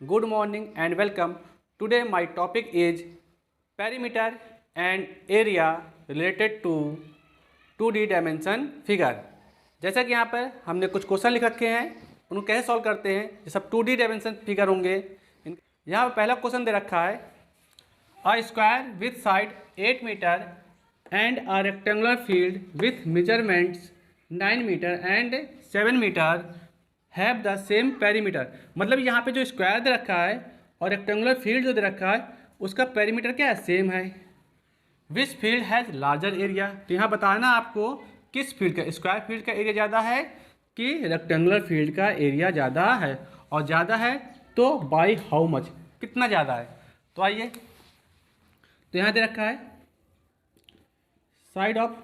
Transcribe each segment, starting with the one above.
Good morning and welcome. Today my topic is perimeter and area related to 2D dimension figure. जैसा कि यहाँ पर हमने कुछ क्वेश्चन लिख रखे हैं, उनको कैसे सॉल्व करते हैं। ये सब 2D डायमेंशन फिगर होंगे। यहाँ पर पहला क्वेश्चन दे रखा है, a square with side 8 metre and a rectangular field with measurements 9 metre and 7 metre have the same perimeter. मतलब यहाँ पे जो स्क्वायर दे रखा है और रेक्टेंगुलर फील्ड जो दे रखा है उसका पेरीमीटर क्या है, सेम है। Which field has larger area, तो यहाँ बताना आपको किस फील्ड का, स्क्वायर फील्ड का एरिया ज़्यादा है कि रेक्टेंगुलर फील्ड का एरिया ज़्यादा है, और ज़्यादा है तो बाई हाउ मच, कितना ज़्यादा है। तो आइए, तो यहाँ दे रखा है side of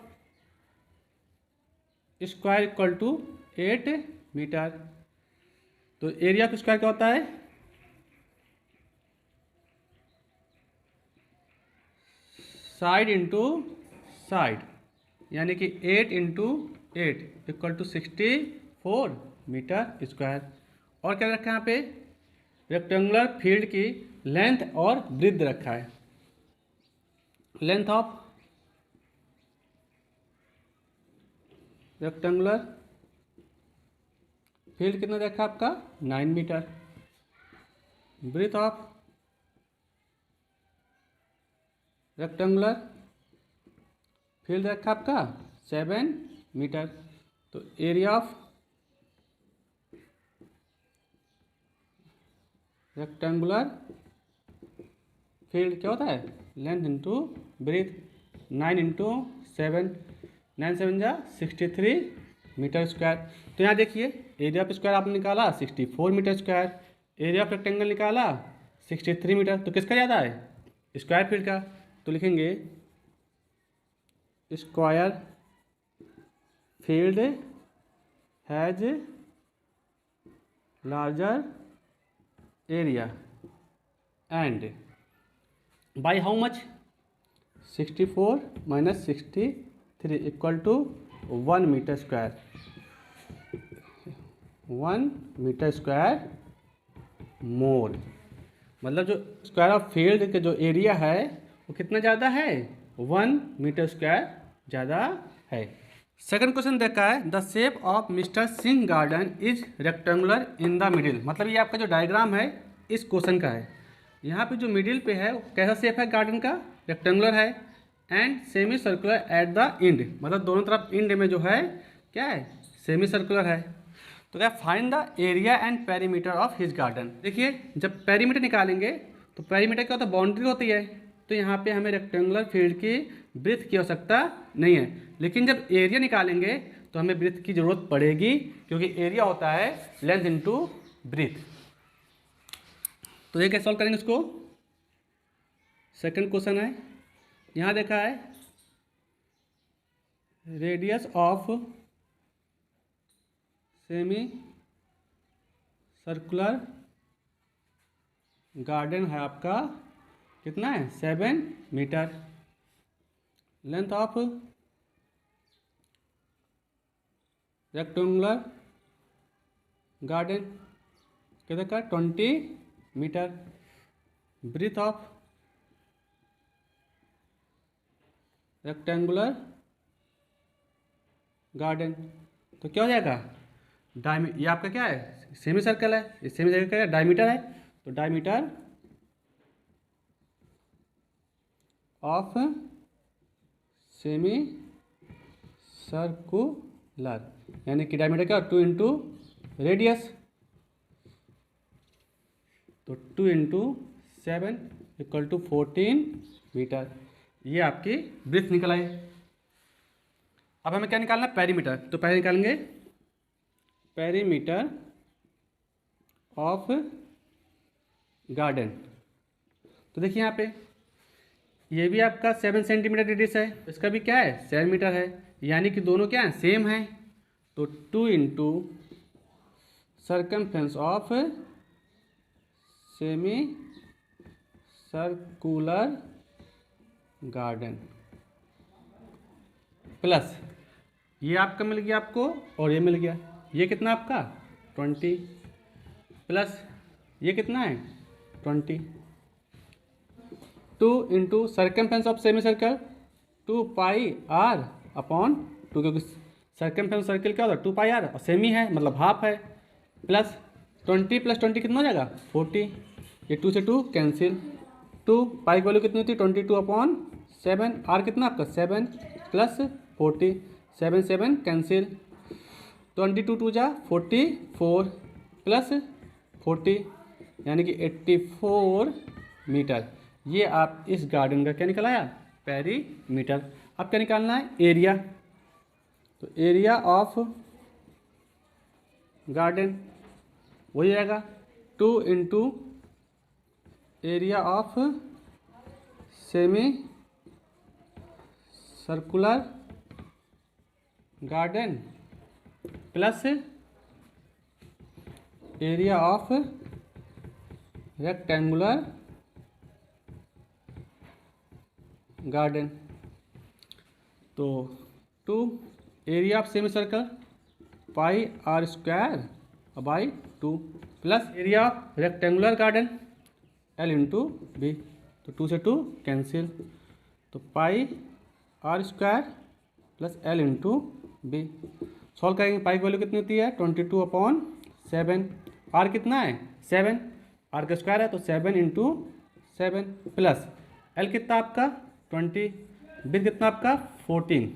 square equal to 8 metre, तो एरिया ऑफ स्क्वायर क्या होता है, साइड इंटू साइड, यानी कि 8 into 8 equal to 64 metre square. और क्या रखा है यहाँ पे, रेक्टेंगुलर फील्ड की लेंथ और ब्रेड्थ रखा है। लेंथ ऑफ रेक्टेंगुलर फील्ड कितना देखा आपका, 9 metre. Breadth of rectangular field रखा आपका 7 मीटर। तो एरिया ऑफ रेक्टेंगुलर फील्ड क्या होता है, लेंथ इंटू ब्रेड्थ, 9 इंटू 7, 9 7 जा 63 मीटर स्क्वायर। तो यहाँ देखिए, एरिया ऑफ स्क्वायर आपने निकाला 64 metre square, area of rectangle निकाला 63 मीटर। तो किसका ज़्यादा है, स्क्वायर फील्ड का। तो लिखेंगे square field has larger area and by how much, 64 minus 63 equal to 1 metre square. 1 metre square more, मतलब जो स्क्वायर ऑफ फील्ड का जो एरिया है वो कितना ज़्यादा है, 1 मीटर स्क्वायर ज़्यादा है। सेकंड क्वेश्चन देखा है, the shape of mister Singh garden is rectangular in the middle. मतलब ये आपका जो डायग्राम है इस क्वेश्चन का है। यहाँ पे जो मिडिल पे है वो कैसा शेप है गार्डन का, रेक्टेंगुलर है and semi circular at the end, मतलब दोनों तरफ एंड में जो है क्या है, सेमी सर्कुलर है। तो क्या, find the area and perimeter of his garden. देखिए, जब पेरीमीटर निकालेंगे तो पेरीमीटर क्या होता है, बाउंड्री होती है। तो यहाँ पे हमें रेक्टेंगुलर फील्ड की ब्रेड्थ की आवश्यकता नहीं है, लेकिन जब एरिया निकालेंगे तो हमें ब्रेड्थ की जरूरत पड़ेगी, क्योंकि एरिया होता है लेंथ इंटू ब्रेड्थ। तो ये कैसे सॉल्व करेंगे इसको। सेकंड क्वेश्चन है, यहाँ देखा है radius of semi circular garden है आपका कितना है, 7 metre. Length of rectangular garden कितना का, 20 metre. Breadth of rectangular garden, तो क्या हो जाएगा, ये आपका क्या है, सेमी सर्कल है, इस सेमी सर्कल का डायमीटर है, तो डायमीटर ऑफ सेमी सर्कुलर, यानी कि डायमीटर क्या, 2 इंटू रेडियस, तो 2 इंटू 7 इक्वल टू 14 मीटर। ये आपकी ब्रेड्थ निकल आई। अब हमें क्या निकालना है, पेरीमीटर। तो पहले निकालेंगे पेरीमीटर ऑफ गार्डन। तो देखिए यहाँ पे ये भी आपका 7 सेंटीमीटर रेडियस है, इसका भी क्या है, 7 मीटर है, यानी कि दोनों क्या है, सेम है। तो 2 into circumference of semi circular garden plus ये आपका मिल गया आपको, और ये मिल गया, ये कितना आपका 20 प्लस ये कितना है 20। 2 into circumference of semi circle 2 pi r upon 2, क्योंकि सर्कमफेरेंस सर्कल क्या होता है 2 पाई आर और सेमी है मतलब हाफ है, प्लस 20 प्लस 20 कितना हो जाएगा 40। ये 2 से 2 कैंसिल, 2 पाई की वैल्यू कितनी होती है 22 अपॉन 7, आर कितना आपका 7 प्लस 40, 7 7 कैंसिल, 22 2 जा 44 प्लस 40 यानी कि 84 मीटर। ये आप इस गार्डन का क्या निकल आया पेरीमीटर। अब क्या निकालना है एरिया, तो एरिया ऑफ गार्डन वही आएगा 2 into area of semi circular garden plus area of rectangular garden. तो 2 area of semi circle pi r square by 2 plus area of rectangular garden l into b, तो 2 से 2 cancel, तो pi r square plus l into b. Solve करेंगे, pi की value कितनी होती है 22 upon 7, are कितना है 7, आर का स्क्वायर है तो 7 इंटू 7 प्लस एल कितना आपका 20, बी कितना आपका 14।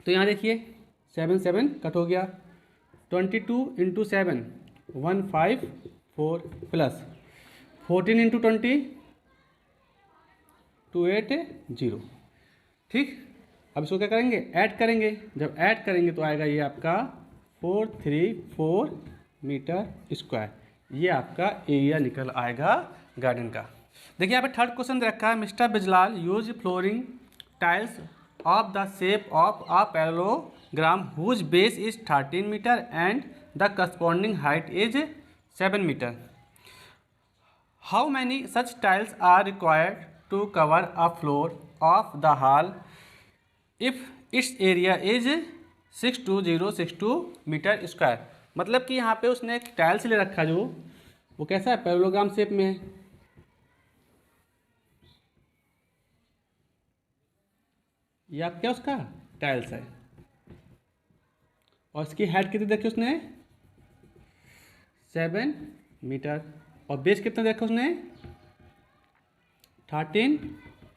तो यहाँ देखिए 7 7 कट हो गया, 22 इंटू 7 154 प्लस 14 इंटू 20 280। ठीक, अब इसको क्या करेंगे ऐड करेंगे, जब ऐड करेंगे तो आएगा ये आपका 434 मीटर स्क्वायर। ये आपका एरिया निकल आएगा गार्डन का। देखिए यहाँ पे थर्ड क्वेश्चन दे रखा है, mister Bijlal use flooring tiles of the shape of a parallelogram whose base is 13 metre and the corresponding height is 7 metre. How many such tiles are required to cover a floor of the hall if its area is 62062 metre square. मतलब कि यहाँ पे उसने एक tiles ले रखा जो वो कैसा है पैरेललोग्राम शेप में है, ये आप क्या उसका टाइल्स है, और इसकी हाइट कितनी देखी उसने 7 मीटर और बेस कितना देखा उसने 13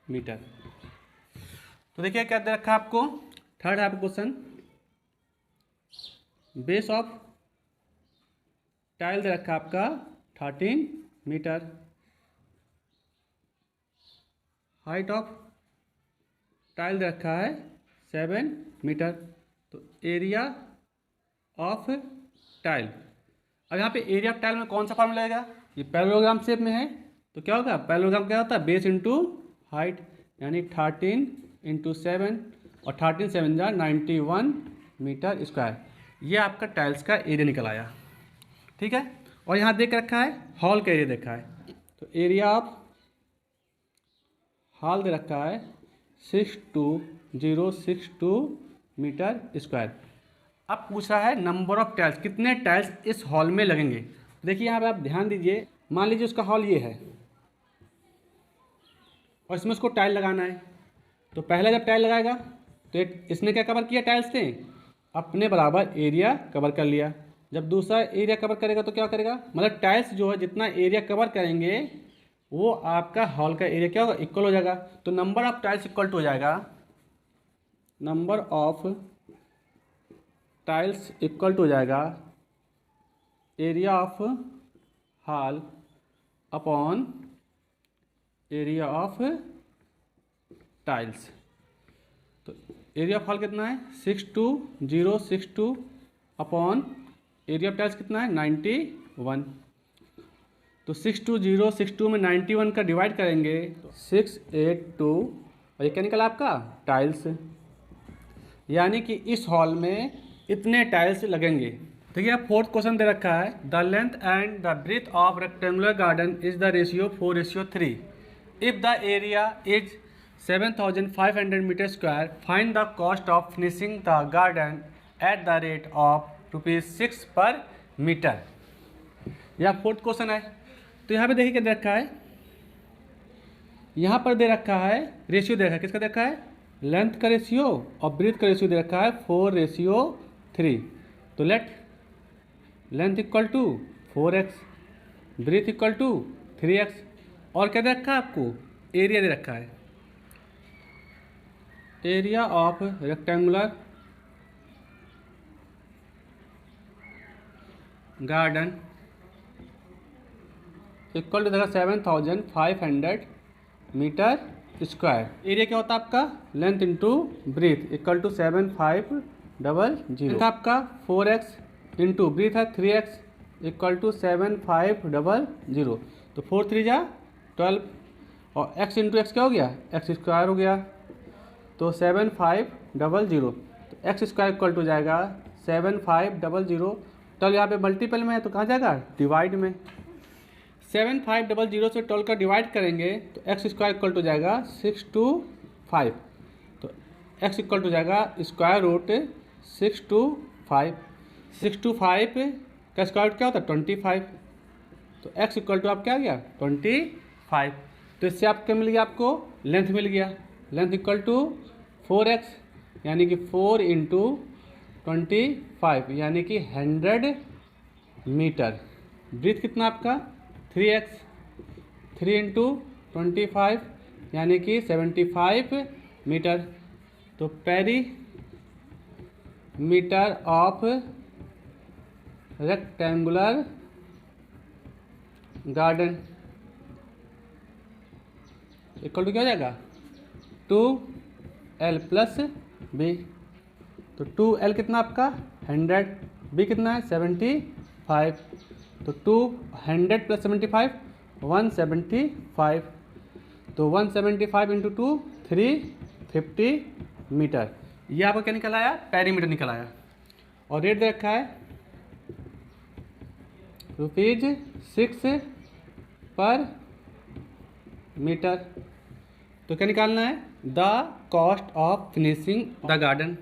मीटर। तो देखिए क्या दे रखा है आपको, थर्ड है आपका क्वेश्चन, बेस ऑफ टाइल दे रखा है आपका 13 मीटर, हाइट ऑफ टाइल दे रखा है 7 मीटर, तो एरिया ऑफ टाइल। अब यहाँ पे एरिया ऑफ टाइल में कौन सा फॉर्मूला आएगा, ये पैरेललोग्राम शेप में है तो क्या होगा, पैरेललोग्राम क्या होता है बेस इंटू हाइट, यानी 13 इंटू 7 और 13 7 जा 91 मीटर स्क्वायर। ये आपका टाइल्स का एरिया निकल आया। ठीक है, और यहाँ देख रखा है हॉल का एरिया देखा है, तो एरिया ऑफ हॉल दे रखा है 62062 मीटर स्क्वायर। अब पूछ रहा है नंबर ऑफ टाइल्स, कितने टाइल्स इस हॉल में लगेंगे। देखिए यहाँ पे आप ध्यान दीजिए, मान लीजिए उसका हॉल ये है और इसमें उसको टाइल लगाना है, तो पहला जब टाइल लगाएगा तो इसने क्या कवर किया टाइल्स से अपने बराबर एरिया कवर कर लिया, जब दूसरा एरिया कवर करेगा तो क्या करेगा, मतलब टाइल्स जो है जितना एरिया कवर करेंगे वो आपका हॉल का एरिया क्या होगा इक्वल हो जाएगा। तो number of tiles equal to हो जाएगा number of tiles equal to हो जाएगा area of hall upon area of tiles. तो एरिया ऑफ हॉल कितना है 62062 अपॉन एरिया ऑफ टाइल्स कितना है 91। तो 62062 में 91 का डिवाइड करेंगे तो 682 और ये क्या निकला आपका टाइल्स, यानी कि इस हॉल में इतने टाइल्स लगेंगे। देखिए अब फोर्थ क्वेश्चन दे रखा है, the length and the breadth of rectangular garden is the ratio 4:3। If the area is 7500 metre square, find the cost of finishing the garden at the rate of ₹6 per metre. या fourth question है। तो यहाँ पे देखिए क्या दे रखा है, यहाँ पर दे रखा है रेशियो दे रखा है, किसका दे रखा है, लेंथ का रेशियो और ब्रीथ का रेशियो दे रखा है 4:3। तो let length equal to 4x, breadth equal to 3x, और क्या दे रखा है आपको, एरिया दे रखा है, area of rectangular garden equal to देखा 7500 मीटर स्क्वायर। एरिया क्या होता है आपका, length into breadth equal to 7500, आपका 4x इंटू ब्रीथ है 3x इक्वल टू 7500। तो 4 3 जा 12 और x इंटू एक्स क्या हो गया, एक्स स्क्वायर हो गया, तो 7500। तो एक्स स्क्वायर इक्वल टू जाएगा 7500। तो यहाँ पे मल्टीपल में है तो कहाँ जाएगा, डिवाइड में। 7500 से 12 का डिवाइड करेंगे तो एक्स स्क्वायर इक्वल टू जाएगा 625। तो एक्स इक्वल टू जाएगा स्क्वायर रूट 625। 625 का स्क्वायर रूट क्या होता है, 25। तो एक्स इक्वल टू आप क्या आ गया, 25। तो इससे आप क्या मिल गया, आपको लेंथ मिल गया, लेंथ इक्वल टू 4x यानी कि 4 इंटू 25 यानी कि 100 मीटर। ब्रीथ कितना आपका 3x, 3 इंटू 25 यानी कि 75 मीटर। तो perimeter of rectangular garden equal to क्या हो जाएगा, 2l प्लस b। तो 2l कितना आपका 100, b कितना है 75। तो 200 प्लस 75 175। तो 175 इंटू 2 350 मीटर। ये आपको क्या निकल आया, पेरीमीटर निकल आया। और रेट दे रखा है ₹6 पर मीटर। तो क्या निकालना है, the cost of finishing the garden,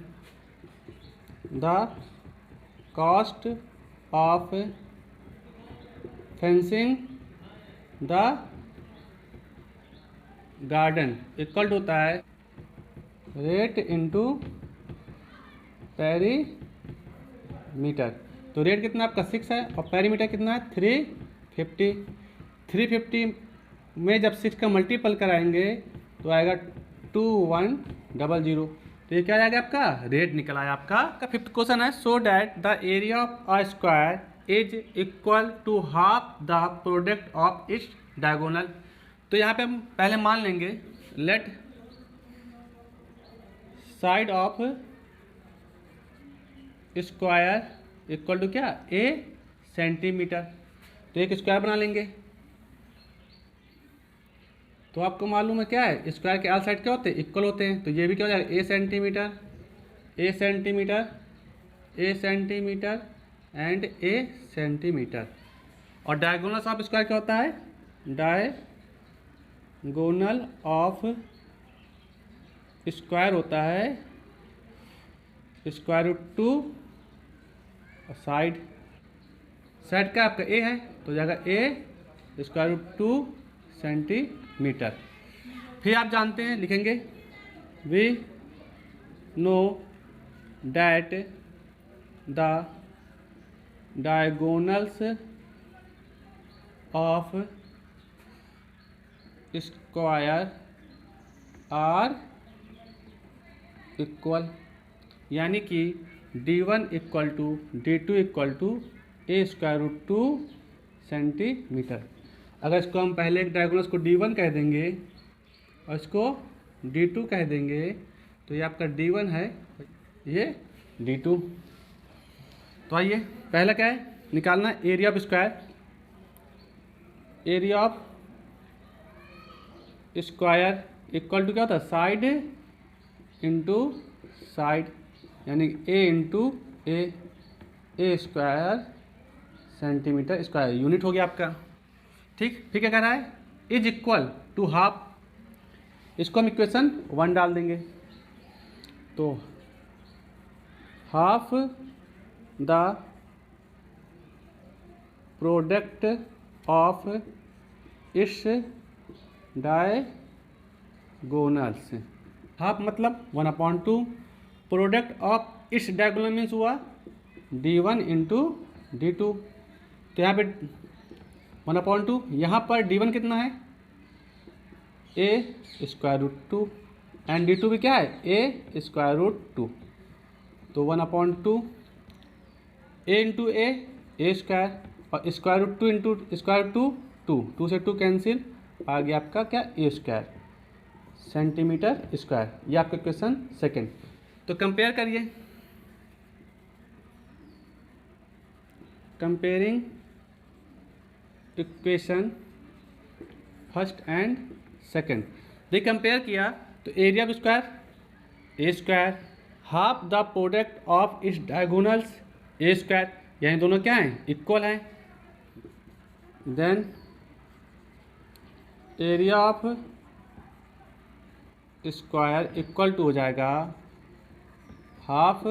the cost of fencing the garden equal होता है रेट इंटू पेरीमीटर। तो रेट कितना आपका 6 है और पेरीमीटर कितना है 350। 350 में जब 6 का मल्टीपल कराएंगे तो आएगा 2100। तो ये क्या आएगा आपका, रेट निकल आया आपका। फिफ्थ क्वेश्चन है, so that the area of a square is equal to half the product of its diagonal. तो यहाँ पे हम पहले मान लेंगे let side of square equal to क्या, a सेंटीमीटर। तो एक स्क्वायर बना लेंगे। तो आपको मालूम है क्या है, स्क्वायर के आल साइड क्या होते हैं, इक्वल होते हैं। तो ये भी क्या हो जाएगा, a centimetre, a centimetre, a centimetre and a centimetre. और डायगोनल ऑफ स्क्वायर क्या होता है, डायगोनल ऑफ स्क्वायर होता है स्क्वायर रूट 2 और साइड का आपका a है तो जाएगा a स्क्वायर रूट 2 सेंटीमीटर। फिर आप जानते हैं, लिखेंगे we know that the diagonals of square are equal, यानी कि d1 equal to d2 equal to a square root 2 centimetre. अगर इसको हम पहले एक डायगोनल्स को d1 कह देंगे और इसको d2 कह देंगे तो ये आपका d1 है, ये d2। तो आइए पहला क्या है, निकालना area of square. Area of square equal to क्या होता है, साइड इंटू साइड, यानी a into a square centimetre square, unit हो गया आपका। ठीक, फिर क्या कह रहा है, इज इक्वल टू हाफ। इसको हम इक्वेशन 1 डाल देंगे तो half the product of its diagonals. Half मतलब 1/2, product of its diagonal means हुआ D1 इंटू D2। तो यहाँ पे 1/2, यहाँ पर D1 कितना है A√2 एंड D2 भी क्या है A√2। तो 1/2 A इंटू A स्क्वायर, और √2 इंटू √2 2 से 2 कैंसिल, आ गया आपका क्या A स्क्वायर सेंटीमीटर स्क्वायर। ये आपका क्वेश्चन सेकंड। तो कंपेयर करिए, comparing equation first and second. देखिए कंपेयर किया तो area of square A square, half the product of its diagonals A square, यानी दोनों क्या हैं इक्वल हैं। Then area of square equal to हो जाएगा half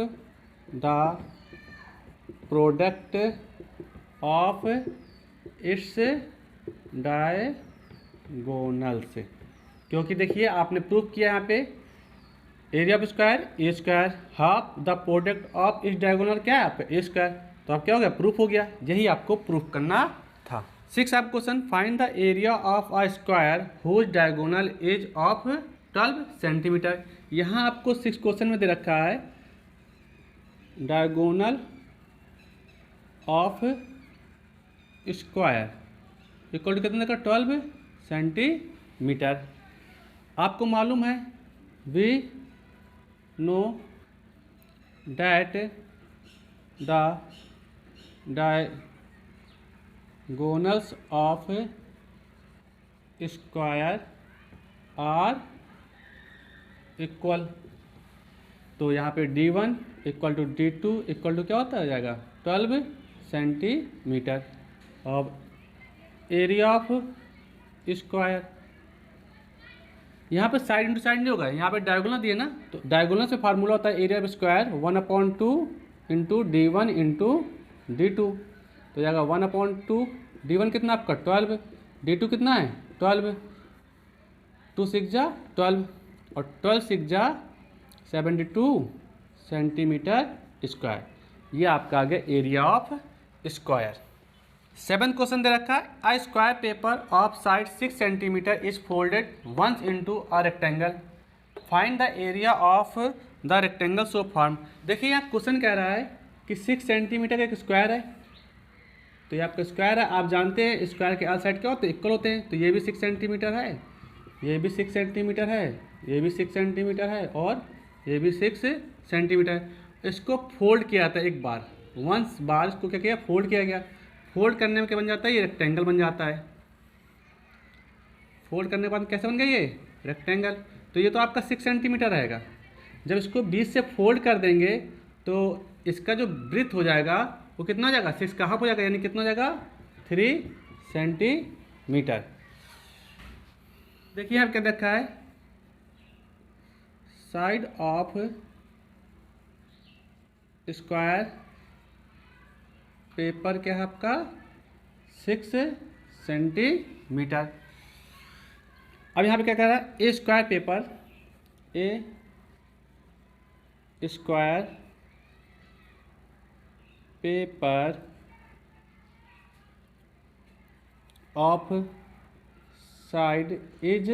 the product of its diagonals, क्योंकि देखिए आपने प्रूफ किया यहाँ पे area of square A square, half the product of its diagonal क्या है आपका A स्क्वायर। तो आप क्या हो गया प्रूफ हो गया, यही आपको प्रूफ करना था। 6 आप question, find the area of a square whose diagonal is of 12 centimetre. यहाँ आपको 6 क्वेश्चन में दे रखा है diagonal of square equal to कितने का 12 सेंटीमीटर। आपको मालूम है we know that the diagonals of square are equal. तो यहाँ पे D1 equal to D2 equal to क्या होता है जाएगा 12 सेंटीमीटर। अब एरिया ऑफ स्क्वायर, यहाँ पे साइड इंटू साइड नहीं होगा, यहाँ पे डायगोनल दिए ना, तो डायगोनल से फार्मूला होता है area of square 1/2 into D1 into D2। तो जाएगा 1/2, D1 कितना आपका 12, D2 कितना है 12, 2 6 जा 12 और 12 6 जा 72 सेंटीमीटर स्क्वायर। ये आपका आ गया area of square. 7th question दे रखा है a square paper of side 6 centimetre is folded once into a rectangle, find the area of the rectangle so form. देखिए यहाँ क्वेश्चन कह रहा है कि 6 सेंटीमीटर का एक स्क्वायर है, तो ये आपका स्क्वायर है। आप जानते हैं स्क्वायर के आल साइड क्या होते हैं इक्वल होते हैं, तो ये भी 6 सेंटीमीटर है, ये भी 6 सेंटीमीटर है, ये भी 6 सेंटीमीटर है और ये भी 6 सेंटीमीटर। इसको फोल्ड किया था एक बार, वंस बार इसको क्या किया फोल्ड किया गया। फोल्ड करने में क्या बन जाता है ये रेक्टेंगल बन जाता है। फोल्ड करने के बाद कैसे बन गया ये रेक्टेंगल। तो ये तो आपका 6 सेंटीमीटर रहेगा। जब इसको 20 से फोल्ड कर देंगे तो इसका जो ब्रीथ हो जाएगा वो कितना हो जाएगा 6 का हाफ हो जाएगा, यानी कितना हो जाएगा 3 सेंटीमीटर। देखिए यहाँ क्या देखा है साइड ऑफ स्क्वायर पेपर क्या है आपका 6 सेंटीमीटर। अब यहाँ पे क्या कह रहा है a square paper, a square paper of side is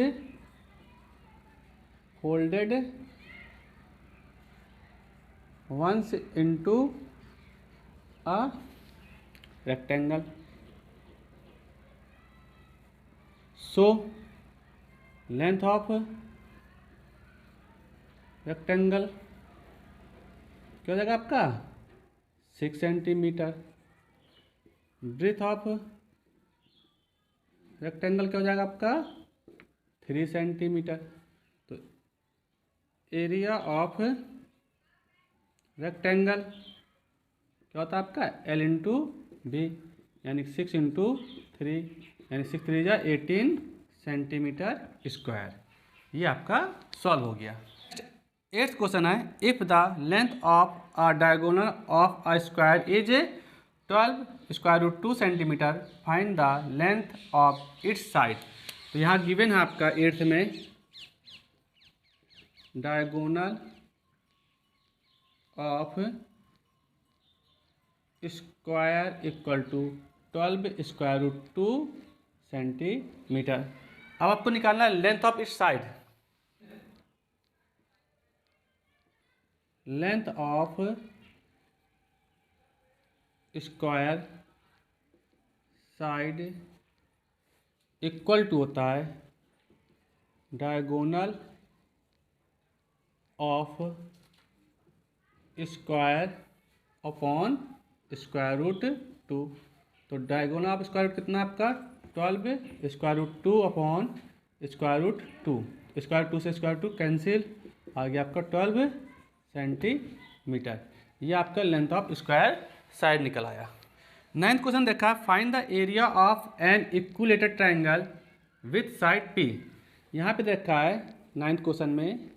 folded once into a rectangle, so length of rectangle क्या हो जाएगा आपका 6 सेंटीमीटर, ब्रीथ ऑफ रेक्टेंगल क्या हो जाएगा आपका 3 सेंटीमीटर। तो एरिया ऑफ रेक्टेंगल क्या होता है आपका L इंटू बी, यानी 6 इंटू 3, यानी 6 3 जा 18 सेंटीमीटर स्क्वायर। ये आपका सॉल्व हो गया। 8th क्वेश्चन है if the length of a diagonal of a square is 12√2 centimetre, find the length of its side. तो यहाँ गिवन है आपका 8th में diagonal of square equal to 12√2 centimetre. अब आपको निकालना है length of its side. Length of square side equal to होता है diagonal of square upon square root 2। तो डायगोनल ऑफ स्क्वायर रूट कितना है आपका 12 square root 2 upon square root 2। Square 2 से स्क्वायर 2 कैंसिल, आ गया आपका 12 सेंटीमीटर। ये आपका लेंथ ऑफ स्क्वायर साइड निकल आया। 9th क्वेश्चन देखा, find the area of an equilateral triangle with side P। यहाँ पे देखा है 9th क्वेश्चन में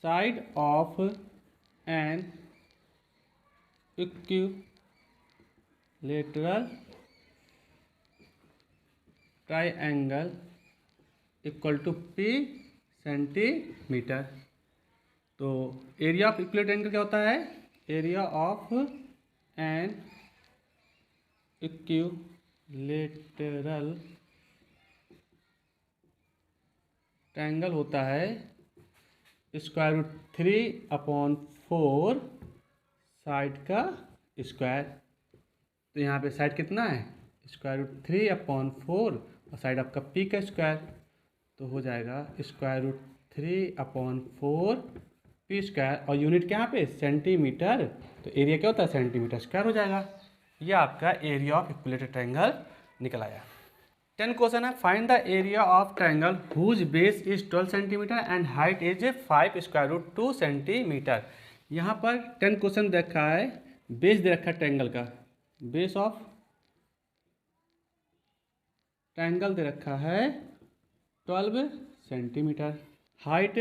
side of an equilateral triangle equal to P centimetre. तो एरिया ऑफ इक्विलेटरल ट्रायंगल क्या होता है, area of an equilateral triangle होता है स्क्वायर रूट 3/4 साइड का स्क्वायर। तो यहाँ पे साइड कितना है स्क्वायर रूट 3/4 और साइड आपका P का स्क्वायर, तो हो जाएगा स्क्वायर रूट 3/4 P स्क्वायर, और यूनिट क्या पे सेंटीमीटर, तो एरिया क्या होता है सेंटीमीटर स्क्वायर हो जाएगा। ये आपका एरिया ऑफ इक्विलेटरल ट्रायंगल निकल आया। 10 क्वेश्चन है, find the area of triangle whose base is 12 centimetre and height is 5√2 centimetre. यहाँ पर 10 क्वेश्चन देखा है, बेस दे रखा है ट्रायंगल का, बेस ऑफ ट्रायंगल दे रखा है 12 सेंटीमीटर, हाइट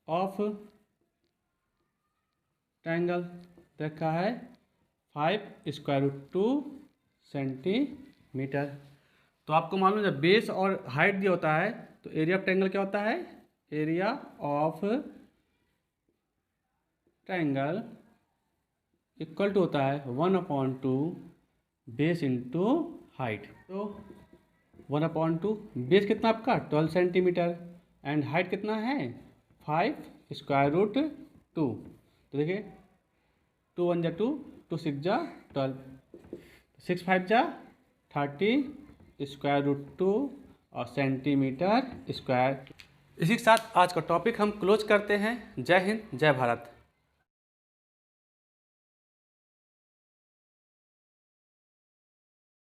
ऑफ ट्रायंगल देखा है 5√2 सेंटीमीटर। तो आपको मालूम है जब बेस और हाइट दिया होता है तो एरिया ऑफ ट्रायंगल क्या होता है, area of triangle equal to होता है 1/2 बेस इंटू हाइट। तो 1/2 बेस कितना आपका 12 सेंटीमीटर एंड हाइट कितना है 5√2। तो देखिए 2 1 2, 2 6 12, 6 5 30 स्क्वायर रूट 2 और सेंटीमीटर स्क्वायर। इसी के साथ आज का टॉपिक हम क्लोज करते हैं। जय हिंद, जय भारत।